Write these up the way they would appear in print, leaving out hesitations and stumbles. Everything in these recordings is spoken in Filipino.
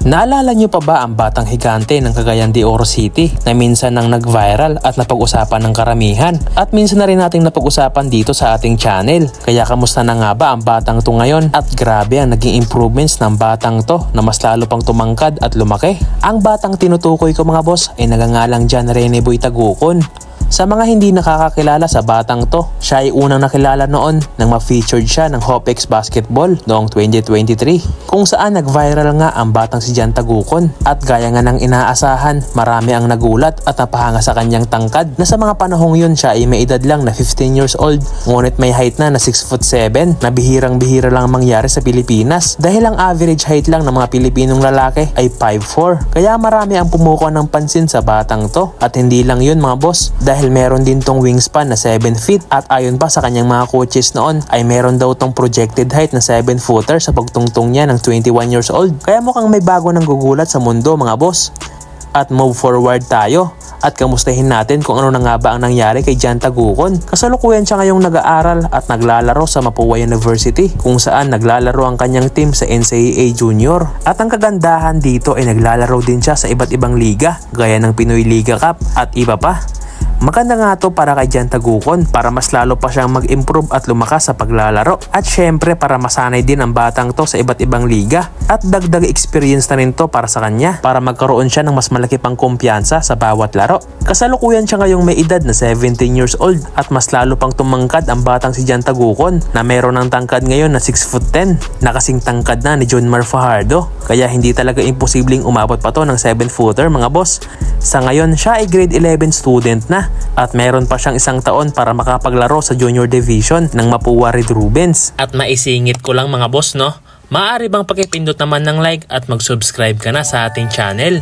Naalala niyo pa ba ang batang higante ng Cagayan de Oro City na minsan nang nag-viral at napag-usapan ng karamihan at minsan na rin nating napag-usapan dito sa ating channel? Kaya kamusta na nga ba ang batang to ngayon at grabe ang naging improvements ng batang to na mas lalo pang tumangkad at lumaki? Ang batang tinutukoy ko mga boss ay nagangalang John Rene Boy Tagukon. Sa mga hindi nakakakilala sa batang to, siya ay unang nakilala noon nang ma-featured siya ng Hopex Basketball noong 2023 kung saan nag-viral nga ang batang si John Tagukon at gaya nga ng inaasahan, marami ang nagulat at napahanga sa kanyang tangkad na sa mga panahong yun siya ay may edad lang na 15 years old ngunit may height na 6'7" na bihirang-bihira lang mangyari sa Pilipinas dahil ang average height lang ng mga Pilipinong lalaki ay 5'4". Kaya marami ang pumukuha ng pansin sa batang to at hindi lang yun mga boss dahil meron din tong wingspan na 7 feet at ayon pa sa kanyang mga coaches noon ay meron daw tong projected height na 7-footer sa pagtungtong niya ng 21 years old. Kaya mukhang may bago ng gugulat sa mundo mga boss. At move forward tayo at kamustahin natin kung ano na nga ba ang nangyari kay John Tagukon. Kasalukuyan siya ngayong nag-aaral at naglalaro sa Mapua University kung saan naglalaro ang kanyang team sa NCAA Junior. At ang kagandahan dito ay naglalaro din siya sa iba't ibang liga gaya ng Pinoy Liga Cup at iba pa. Maganda nga to para kay John Tagukon para mas lalo pa siyang mag-improve at lumakas sa paglalaro. At syempre para masanay din ang batang to sa iba't ibang liga. At dagdag experience na rin to para sa kanya para magkaroon siya ng mas malaki pang kumpiyansa sa bawat laro. Kasalukuyan siya ngayong may edad na 17 years old at mas lalo pang tumangkad ang batang si John Tagukon na meron ng tangkad ngayon na 6'10", na kasing tangkad na ni John Mar Fajardo. Kaya hindi talaga imposibleng umabot pa to ng 7-footer mga boss. Sa ngayon siya ay grade 11 student na at meron pa siyang isang taon para makapaglaro sa junior division ng Mapua Red Rubens. At maisingit ko lang mga boss no, maaari bang pakipindot naman ng like at mag-subscribe ka na sa ating channel?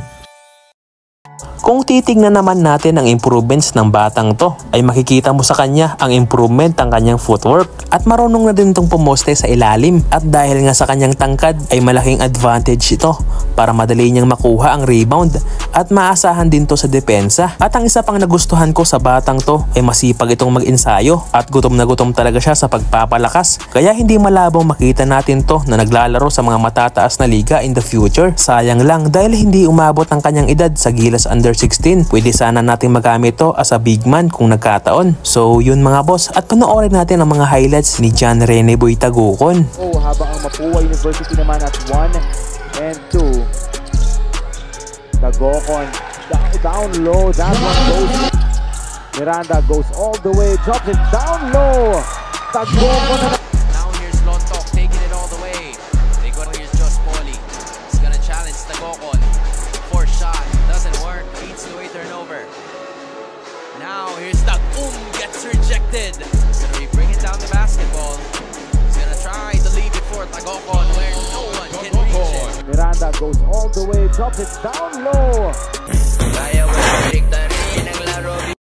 Kung titignan naman natin ang improvements ng batang to, ay makikita mo sa kanya ang improvement ng kanyang footwork at marunong na din itong pumoste sa ilalim at dahil nga sa kanyang tangkad ay malaking advantage ito para madali niyang makuha ang rebound at maasahan din to sa depensa. At ang isa pang nagustuhan ko sa batang to ay masipag itong mag-ensayo at gutom na gutom talaga siya sa pagpapalakas kaya hindi malabong makita natin to na naglalaro sa mga matataas na liga in the future. Sayang lang dahil hindi umabot ang kanyang edad sa Gilas Under 16. Pwede sana natin magamit to as a big man kung nagkataon. So yun mga boss at panoorin natin ang mga highlights ni John Rene Boy Tagukon. Habang ang Mapua University naman at 1 and 2. Tagukon down low, that one goes. Miranda goes all the way, drops it down low. Tagukon na. Now here's Lontok taking it all the way. They go here's Josh Pauly. He's gonna challenge Tagukon. Fourth shot doesn't work, leads to a turnover. Now here's Tagum, gets rejected. He's gonna be bringing down the basketball. He's gonna try to leave it for Tagukon where no one can reach it. Miranda goes all the way, drops it down low. Kaya wala